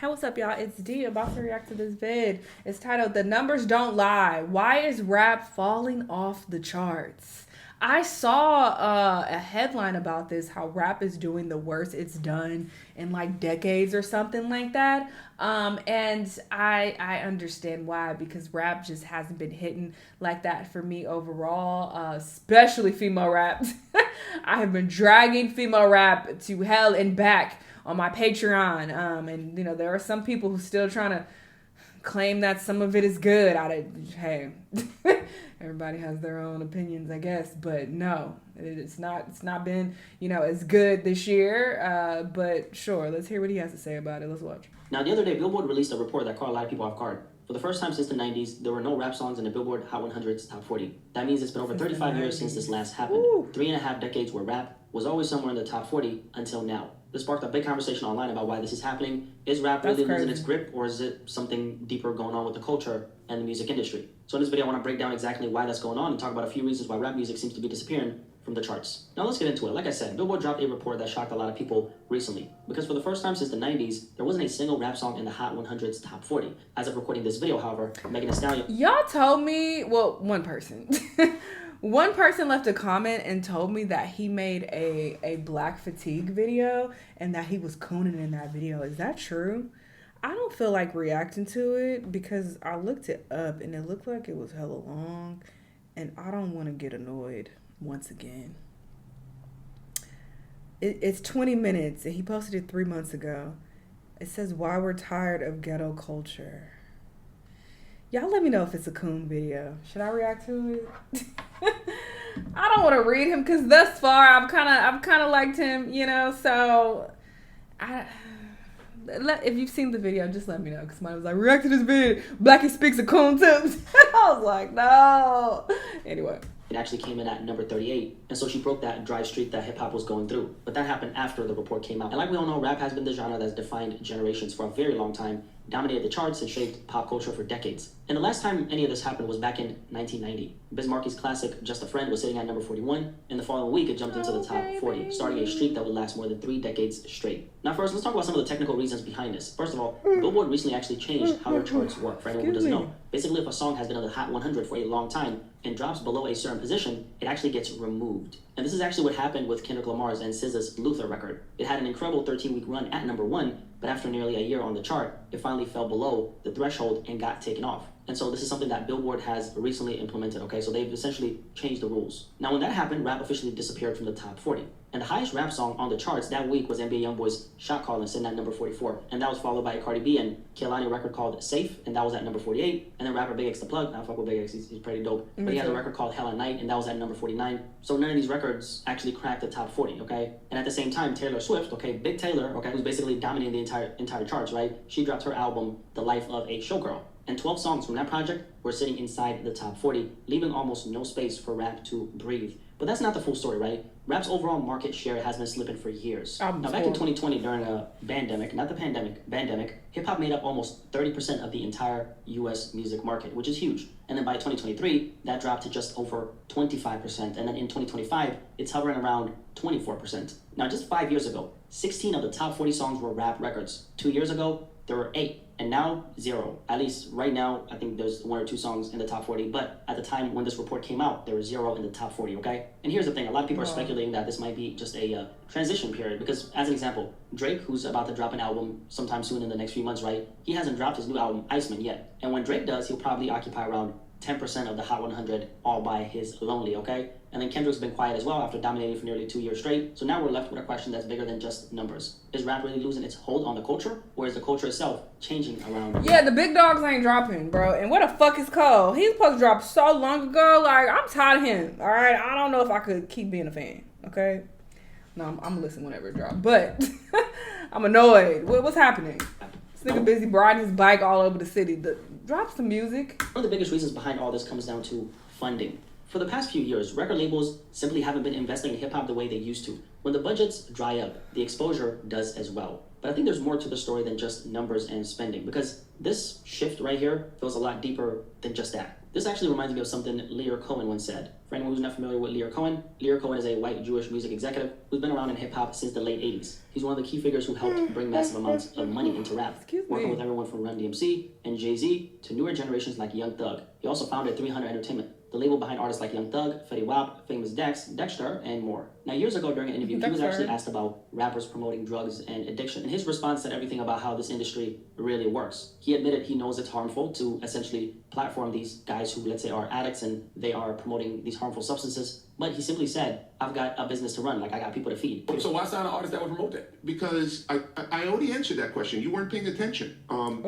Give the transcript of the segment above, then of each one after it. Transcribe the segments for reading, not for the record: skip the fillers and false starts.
Hey, what's up, y'all? It's D. About to react to this vid. It's titled "The Numbers Don't Lie. Why is rap falling off the charts?" I saw a headline about this, how rap is doing the worst it's done in like decades or something like that. And I understand why, because rap just hasn't been hitting like that for me overall, especially female rap. I have been dragging female rap to hell and back on my Patreon. And you know, there are some people who still trying to claim that some of it is good. Hey, everybody has their own opinions, I guess, but no, it's not been, as good this year. But sure, let's hear what he has to say about it. Let's watch. Now, the other day, Billboard released a report that caught a lot of people off guard. For the first time since the 90s, there were no rap songs in the Billboard Hot 100's Top 40. That means it's been over 35 years since this last happened. Ooh. 3.5 decades where rap was always somewhere in the top 40 until now. This sparked a big conversation online about why this is happening. Is rap really losing its grip, or is it something deeper going on with the culture and the music industry? So in this video, I want to break down exactly why that's going on and talk about a few reasons why rap music seems to be disappearing from the charts. Now let's get into it. Like I said, Billboard dropped a report that shocked a lot of people recently, because for the first time since the 90s, there wasn't a single rap song in the Hot 100's Top 40. As of recording this video, however, Megan Thee Stallion... Y'all told me, well, one person. One person left a comment and told me that he made a Black Fatigue video and that he was cooning in that video. Is that true? I don't feel like reacting to it because I looked it up and it looked like it was hella long, and I don't want to get annoyed once again. It's 20 minutes and he posted it 3 months ago. It says, "Why we're tired of ghetto culture." Y'all let me know if it's a coon video. Should I react to it? I don't want to read him because thus far I've kind of liked him, So if you've seen the video, just let me know, because somebody was like, "React to this video. Blackie speaks a coon tips." I was like, no. Anyway. It actually came in at number 38, and so she broke that dry streak that hip-hop was going through. But that happened after the report came out. And like we all know, rap has been the genre that's defined generations for a very long time, dominated the charts, and shaped pop culture for decades. And the last time any of this happened was back in 1990. Biz Markie's classic Just a Friend was sitting at number 41, and the following week it jumped into the top 40, starting a streak that would last more than 3 decades straight. Now first, let's talk about some of the technical reasons behind this. First of all, Billboard recently actually changed how their charts work, for anyone who doesn't know. Basically, if a song has been on the Hot 100 for a long time and drops below a certain position, it actually gets removed. And this is actually what happened with Kendrick Lamar's and SZA's Luther record. It had an incredible 13-week run at number 1, but after nearly a year on the chart, it finally fell below the threshold and got taken off. And so this is something that Billboard has recently implemented, okay? So they've essentially changed the rules. Now, when that happened, rap officially disappeared from the top 40. And the highest rap song on the charts that week was NBA YoungBoy's Shot Callin', sitting at number 44. And that was followed by a Cardi B and Kehlani record called Safe, and that was at number 48. And then rapper Big X The Plug, I fuck with Big X, he's pretty dope. But he has a record called Hell at Night, and that was at number 49. So none of these records actually cracked the top 40, okay? And at the same time, Taylor Swift, okay, Big Taylor, okay, who's basically dominating the entire charts, right? She dropped her album, The Life of a Showgirl. And 12 songs from that project were sitting inside the top 40, leaving almost no space for rap to breathe. But that's not the full story, right? Rap's overall market share has been slipping for years. Now, back in 2020, during a pandemic, not the pandemic, hip-hop made up almost 30% of the entire U.S. music market, which is huge. And then by 2023, that dropped to just over 25%. And then in 2025, it's hovering around 24%. Now, just 5 years ago, 16 of the top 40 songs were rap records. 2 years ago, there were 8. And now, 0. At least right now, I think there's 1 or 2 songs in the top 40. But at the time when this report came out, there were 0 in the top 40, okay? And here's the thing. A lot of people are speculating that this might be just a transition period. Because, as an example, Drake, who's about to drop an album sometime soon in the next few months, right? He hasn't dropped his new album, Iceman, yet. And when Drake does, he'll probably occupy around 10% of the Hot 100 all by his lonely, okay? And then Kendrick's been quiet as well after dominating for nearly 2 years straight. So now we're left with a question that's bigger than just numbers. Is rap really losing its hold on the culture? Or is the culture itself changing around? Yeah, the big dogs ain't dropping, bro. And what the fuck is Cole? He's supposed to drop so long ago. Like, I'm tired of him, all right? I don't know if I could keep being a fan, okay? No, I'm gonna listen whenever it drops. But I'm annoyed. What's happening? This nigga busy riding his bike all over the city. Drop some music. One of the biggest reasons behind all this comes down to funding. For the past few years, record labels simply haven't been investing in hip-hop the way they used to. When the budgets dry up, the exposure does as well. But I think there's more to the story than just numbers and spending, because this shift right here goes a lot deeper than just that. This actually reminds me of something Lear Cohen once said. For anyone who's not familiar with Lear Cohen is a white Jewish music executive who's been around in hip-hop since the late 80s. He's one of the key figures who helped bring massive amounts of money into rap, working with everyone from Run DMC and Jay-Z to newer generations like Young Thug. He also founded 300 Entertainment, the label behind artists like Young Thug, Fetty Wap, Famous Dex, Dexter, and more. Now, years ago during an interview, he was actually asked about rappers promoting drugs and addiction, and his response said everything about how this industry really works. He admitted he knows it's harmful to essentially platform these guys who, let's say, are addicts and they are promoting these harmful substances, but he simply said, I've got a business to run, like I got people to feed. So why sign an artist that would promote that? Because I already answered that question. You weren't paying attention.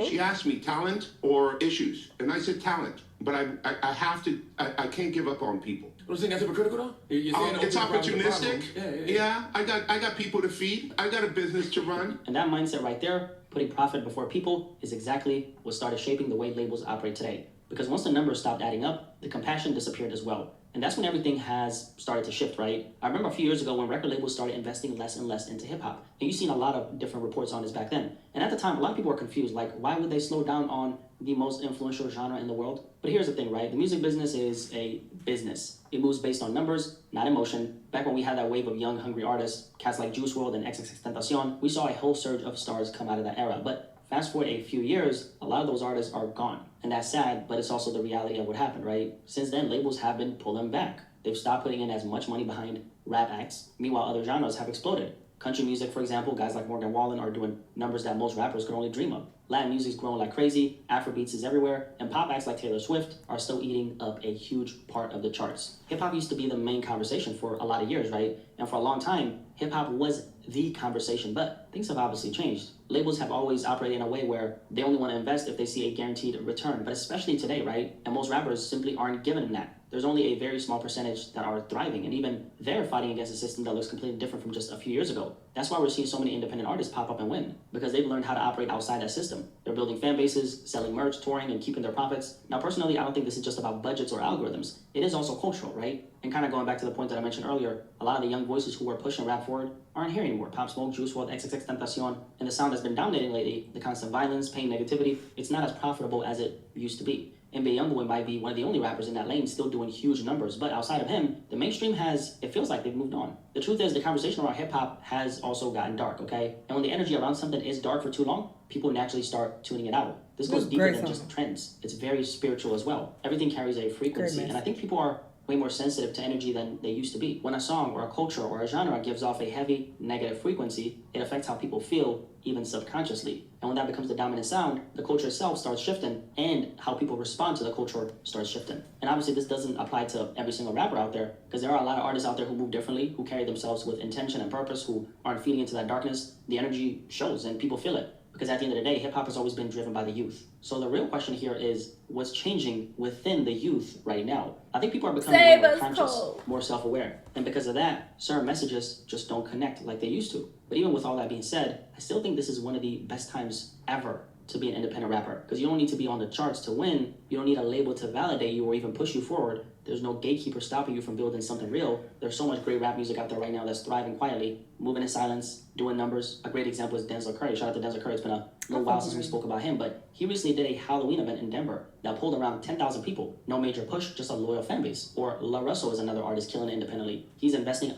She asked me talent or issues, and I said talent. But I have to, I can't give up on people. Don't you think that's hypocritical though? It's opportunistic. Yeah, I got people to feed. I got a business to run. And that mindset right there, putting profit before people, is exactly what started shaping the way labels operate today. Because once the numbers stopped adding up, the compassion disappeared as well. And that's when everything has started to shift, right? I remember a few years ago when record labels started investing less and less into hip-hop. And you've seen a lot of different reports on this back then. And at the time, a lot of people were confused. Like, why would they slow down on the most influential genre in the world? But here's the thing, right? The music business is a business. It moves based on numbers, not emotion. Back when we had that wave of young, hungry artists, cats like Juice WRLD and XXXTentacion, we saw a whole surge of stars come out of that era. But fast forward a few years, a lot of those artists are gone. And that's sad, but it's also the reality of what happened, right? Since then, labels have been pulling back. They've stopped putting in as much money behind rap acts. Meanwhile, other genres have exploded. Country music, for example, guys like Morgan Wallen are doing numbers that most rappers could only dream of. Latin music's growing like crazy, Afrobeats is everywhere, and pop acts like Taylor Swift are still eating up a huge part of the charts. Hip-hop used to be the main conversation for a lot of years, right? And for a long time, hip-hop was the conversation, but things have obviously changed. Labels have always operated in a way where they only want to invest if they see a guaranteed return, but especially today, right? And most rappers simply aren't given that. There's only a very small percentage that are thriving, and even they're fighting against a system that looks completely different from just a few years ago. That's why we're seeing so many independent artists pop up and win, because they've learned how to operate outside that system. They're building fan bases, selling merch, touring, and keeping their profits. Now, personally, I don't think this is just about budgets or algorithms. It is also cultural, right? And kind of going back to the point that I mentioned earlier, a lot of the young voices who are pushing rap forward aren't here anymore. Pop Smoke, Juice WRLD, XXXTentacion, and the sound that's been dominating lately, the constant violence, pain, negativity, it's not as profitable as it used to be. NBA Youngboy might be one of the only rappers in that lane still doing huge numbers, but outside of him, the mainstream it feels like they've moved on. The truth is, the conversation around hip-hop has also gotten dark, okay? And when the energy around something is dark for too long, people naturally start tuning it out. This goes deeper than just trends. It's very spiritual as well. Everything carries a frequency, and I think people are way more sensitive to energy than they used to be. When a song or a culture or a genre gives off a heavy negative frequency, it affects how people feel, even subconsciously. And when that becomes the dominant sound, the culture itself starts shifting, and how people respond to the culture starts shifting. And obviously this doesn't apply to every single rapper out there, because there are a lot of artists out there who move differently, who carry themselves with intention and purpose, who aren't feeding into that darkness. The energy shows and people feel it. Because at the end of the day, hip-hop has always been driven by the youth. So the real question here is, what's changing within the youth right now? I think people are becoming more conscious, more self-aware. And because of that, certain messages just don't connect like they used to. But even with all that being said, I still think this is one of the best times ever to be an independent rapper. Because you don't need to be on the charts to win. You don't need a label to validate you or even push you forward. There's no gatekeeper stopping you from building something real. There's so much great rap music out there right now that's thriving quietly, moving in silence, doing numbers. A great example is Denzel Curry. Shout out to Denzel Curry. It's been a little while since we spoke about him, but he recently did a Halloween event in Denver that pulled around 10,000 people. No major push, just a loyal fan base. Or La Russell is another artist killing it independently. He's investing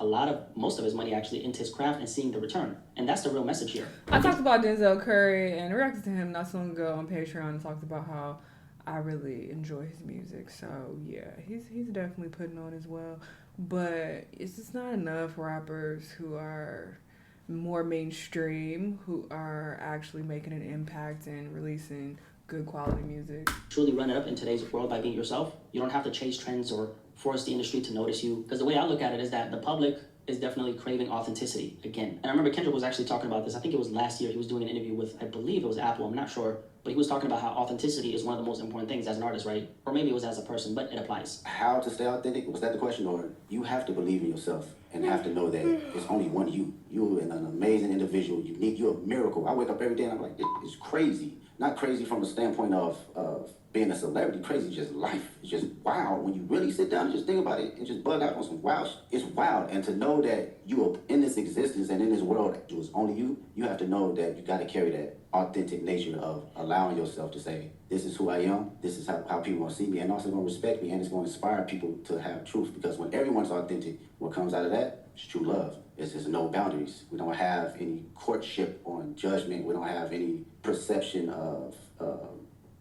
most of his money actually into his craft and seeing the return. And that's the real message here. I talked about Denzel Curry and reacted to him not so long ago on Patreon and talked about how I really enjoy his music. So yeah, he's definitely putting on as well. But it's just not enough rappers who are more mainstream, who are actually making an impact and releasing good quality music. Truly run it up in today's world by being yourself. You don't have to chase trends or force the industry to notice you. Because the way I look at it is that the public is definitely craving authenticity again. And I remember Kendrick was actually talking about this. I think it was last year. He was doing an interview with, I believe it was Apple, I'm not sure. But he was talking about how authenticity is one of the most important things as an artist, right? Or maybe it was as a person, but it applies. How to stay authentic? Was that the question? Or you have to believe in yourself and have to know that it's only one you. You're an amazing individual, unique. You're a miracle. I wake up every day and I'm like, it's crazy. Not crazy from the standpoint of being a celebrity. Crazy just life. It's just wild. When you really sit down and just think about it and just bug out on some wild it's wild. And to know that you are in this existence and in this world, it was only you, you have to know that you got to carry that authentic nature of allowing yourself to say, this is who I am, this is how people want to see me, and also going to respect me, and it's going to inspire people to have truth, because when everyone's authentic, what comes out of that is true love. It's just no boundaries. We don't have any courtship on judgment. We don't have any perception of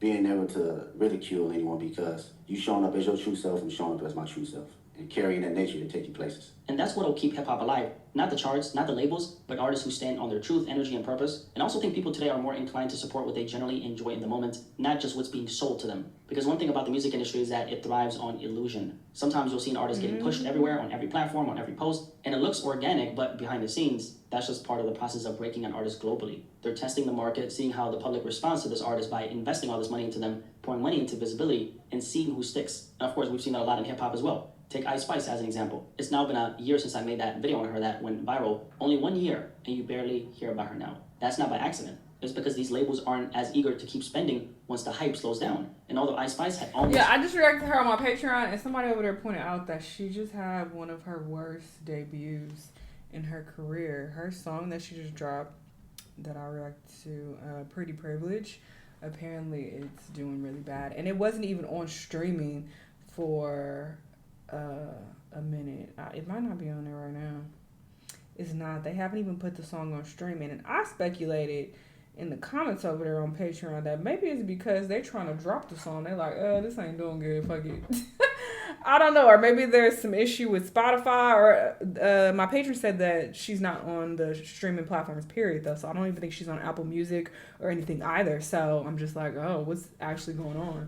being able to ridicule anyone, because you showing up as your true self and showing up as my true self, and carrying that nature to take you places. And that's what will keep hip-hop alive. Not the charts, not the labels, but artists who stand on their truth, energy, and purpose. And I also think people today are more inclined to support what they generally enjoy in the moment, not just what's being sold to them. Because one thing about the music industry is that it thrives on illusion. Sometimes you'll see an artist getting pushed everywhere, on every platform, on every post, and it looks organic, but behind the scenes, that's just part of the process of breaking an artist globally. They're testing the market, seeing how the public responds to this artist by investing all this money into them, pouring money into visibility, and seeing who sticks. And of course, we've seen that a lot in hip-hop as well. Take Ice Spice as an example. It's now been a year since I made that video on her that went viral. Only 1 year, and you barely hear about her now. That's not by accident. It's because these labels aren't as eager to keep spending once the hype slows down. And although Ice Spice had almost... Yeah, I just reacted to her on my Patreon, and somebody over there pointed out that she just had one of her worst debuts in her career. Her song that she just dropped, that I reacted to, Pretty Privilege, apparently it's doing really bad. And it wasn't even on streaming for... a minute. It might not be on there right now. It's not. They haven't even put the song on streaming. And I speculated in the comments over there on Patreon that maybe it's because they're trying to drop the song. They're like, this ain't doing good. Fuck it. I don't know. Or maybe there's some issue with Spotify. Or my patron said that she's not on the streaming platforms, period, though. So I don't even think she's on Apple Music or anything either. So I'm just like, what's actually going on?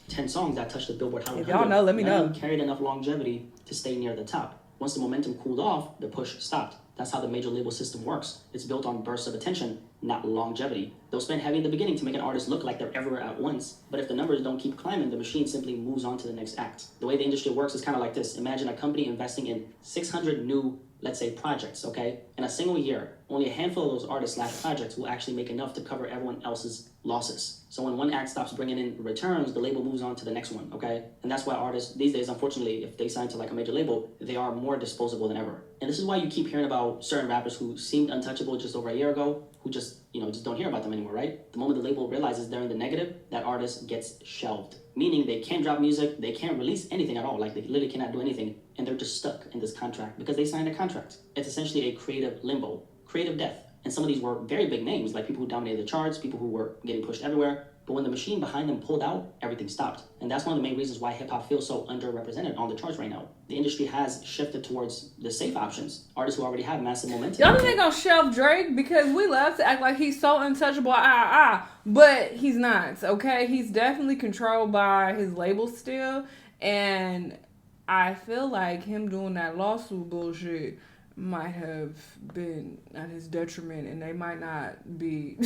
10 songs that touched the Billboard Hot 100. If y'all know, let me know. Carried enough longevity to stay near the top. Once the momentum cooled off, the push stopped. That's how the major label system works. It's built on bursts of attention, not longevity. They'll spend heavy in the beginning to make an artist look like they're everywhere at once. But if the numbers don't keep climbing, the machine simply moves on to the next act. The way the industry works is kind of like this. Imagine a company investing in 600 new, let's say, projects, okay? In a single year, only a handful of those artists / projects will actually make enough to cover everyone else's losses. So when one act stops bringing in returns, the label moves on to the next one, okay? And that's why artists these days, unfortunately, if they sign to like a major label, they are more disposable than ever. And this is why you keep hearing about certain rappers who seemed untouchable just over a year ago, who just don't hear about them anymore, right? The moment the label realizes they're in the negative, that artist gets shelved. Meaning they can't drop music, they can't release anything at all. Like they literally cannot do anything. And they're just stuck in this contract because they signed a contract. It's essentially a creative limbo, creative death. And some of these were very big names, like people who dominated the charts, people who were getting pushed everywhere. But when the machine behind them pulled out, everything stopped. And that's one of the main reasons why hip-hop feels so underrepresented on the charts right now. The industry has shifted towards the safe options. Artists who already have massive momentum. Y'all think they gonna shelf Drake? Because we love to act like he's so untouchable, but he's not, okay? He's definitely controlled by his label still. And I feel like him doing that lawsuit bullshit might have been at his detriment, and they might not be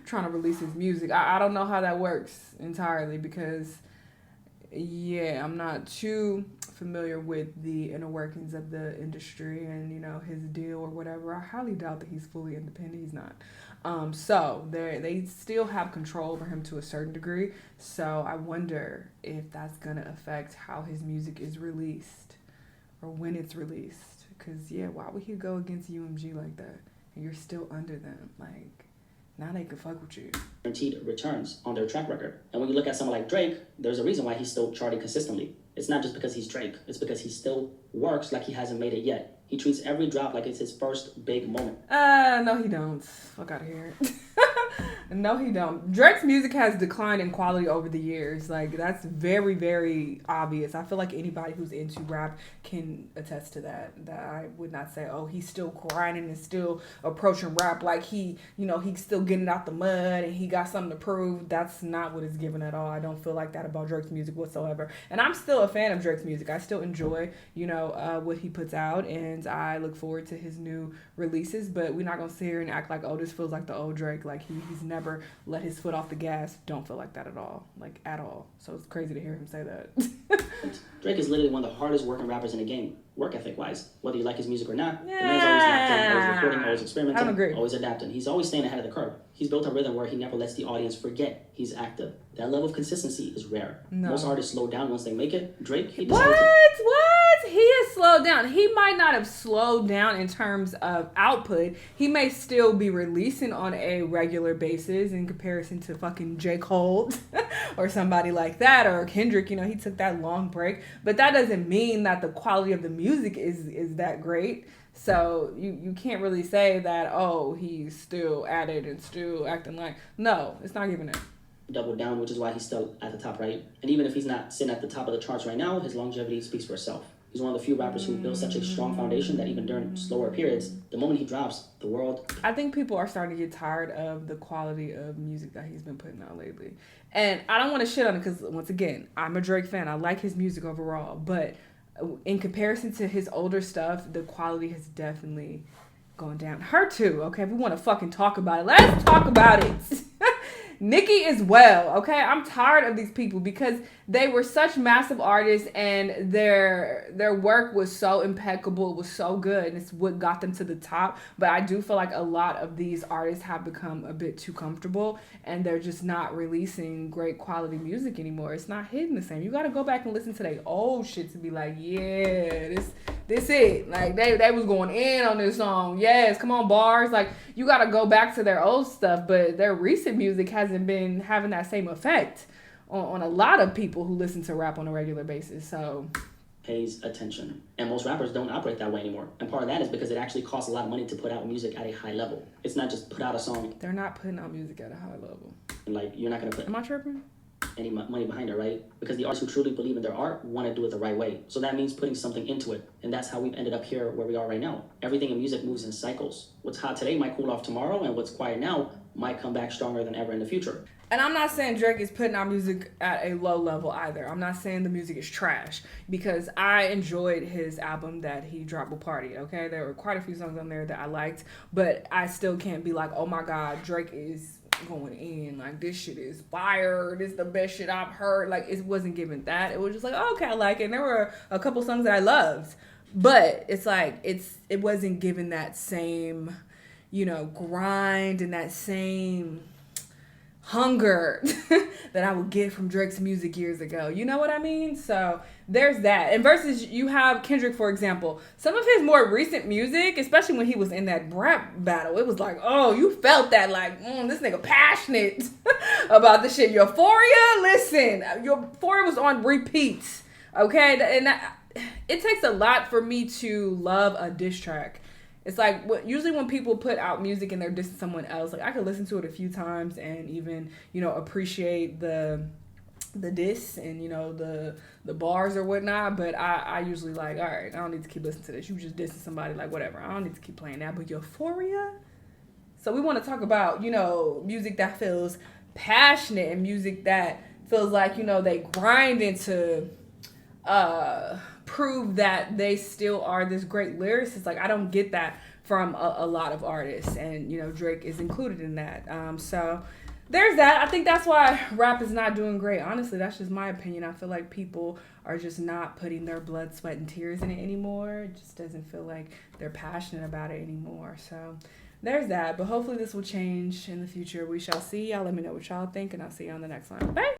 trying to release his music. I don't know how that works entirely because, I'm not too familiar with the inner workings of the industry and, his deal or whatever. I highly doubt that he's fully independent. He's not. So they still have control over him to a certain degree. So I wonder if that's going to affect how his music is released or when it's released. Because, why would he go against UMG like that? And you're still under them. Like, now they can fuck with you. Guaranteed returns on their track record. And when you look at someone like Drake, there's a reason why he's still charting consistently. It's not just because he's Drake. It's because he still works like he hasn't made it yet. He treats every drop like it's his first big moment. No, he don't. Fuck out of here. No, he don't. Drake's music has declined in quality over the years. Like, that's very, very obvious. I feel like anybody who's into rap can attest to that. That I would not say, he's still grinding and still approaching rap like he's still getting out the mud and he got something to prove. That's not what it's given at all. I don't feel like that about Drake's music whatsoever. And I'm still a fan of Drake's music. I still enjoy, what he puts out, and I look forward to his new releases. But we're not gonna sit here and act like, this feels like the old Drake. Like he's never let his foot off the gas. Don't feel like that at all. Like at all. So it's crazy to hear him say that. Drake is literally one of the hardest working rappers in the game, work ethic wise. Whether you like his music or not, the man's always acting, always recording, always experimenting, I don't agree. Always adapting. He's always staying ahead of the curve. He's built a rhythm where he never lets the audience forget he's active. That level of consistency is rare. No. Most artists slow down once they make it. Drake, he What? decided to... He is slowed down. He might not have slowed down in terms of output. He may still be releasing on a regular basis in comparison to fucking J. Cole or somebody like that, or Kendrick. You know, he took that long break. But that doesn't mean that the quality of the music is that great. So you can't really say that, oh, he's still at it and still acting like... No, it's not giving it. Double down, which is why he's still at the top, right? And even if he's not sitting at the top of the charts right now, his longevity speaks for itself. He's one of the few rappers who built such a strong foundation that even during slower periods, the moment he drops, the world... I think people are starting to get tired of the quality of music that he's been putting out lately. And I don't want to shit on it because, once again, I'm a Drake fan. I like his music overall. But in comparison to his older stuff, the quality has definitely gone down. Her too, okay? If we want to fucking talk about it, let's talk about it. Nicki as well, okay? I'm tired of these people because they were such massive artists and their work was so impeccable, it was so good, and it's what got them to the top. But I do feel like a lot of these artists have become a bit too comfortable and they're just not releasing great quality music anymore. It's not hitting the same. You gotta go back and listen to their old shit to be like, yeah, this it. Like they was going in on this song. Yes, come on, bars. Like you gotta go back to their old stuff, but their recent music hasn't been having that same effect on a lot of people who listen to rap on a regular basis. So pays attention. And most rappers don't operate that way anymore. And part of that is because it actually costs a lot of money to put out music at a high level. It's not just put out a song. They're not putting out music at a high level. And like you're not gonna put Am I tripping? any money behind it, right? Because the artists who truly believe in their art want to do it the right way. So that means putting something into it. And that's how we've ended up here where we are right now. Everything in music moves in cycles. What's hot today might cool off tomorrow, and what's quiet now might come back stronger than ever in the future. And I'm not saying Drake is putting out music at a low level either. I'm not saying the music is trash because I enjoyed his album that he dropped with Party, okay? There were quite a few songs on there that I liked, but I still can't be like, oh my God, Drake is going in. Like, this shit is fire. This is the best shit I've heard. Like, it wasn't giving that. It was just like, oh, okay, I like it. And there were a couple songs that I loved, but it's like, it wasn't giving that same, grind and that same hunger that I would get from Drake's music years ago. You know what I mean? So there's that. And versus you have Kendrick, for example. Some of his more recent music, especially when he was in that rap battle, it was like, oh, you felt that like, this nigga passionate about the shit. Euphoria, listen, Euphoria was on repeat. Okay? And it takes a lot for me to love a diss track. It's like usually when people put out music and they're dissing someone else, like I could listen to it a few times and even, appreciate the diss and, the bars or whatnot. But I usually like, all right, I don't need to keep listening to this. You just dissing somebody, like whatever. I don't need to keep playing that. But Euphoria? So we want to talk about, music that feels passionate and music that feels like, they grind into prove that they still are this great lyricist. Like I don't get that from a lot of artists, and Drake is included in that. So there's that. I think that's why rap is not doing great. Honestly, that's just my opinion. I feel like people are just not putting their blood, sweat, and tears in it anymore. It just doesn't feel like they're passionate about it anymore. So there's that. But hopefully this will change in the future. We shall see. Y'all let me know what y'all think, and I'll see you on the next one. Bye.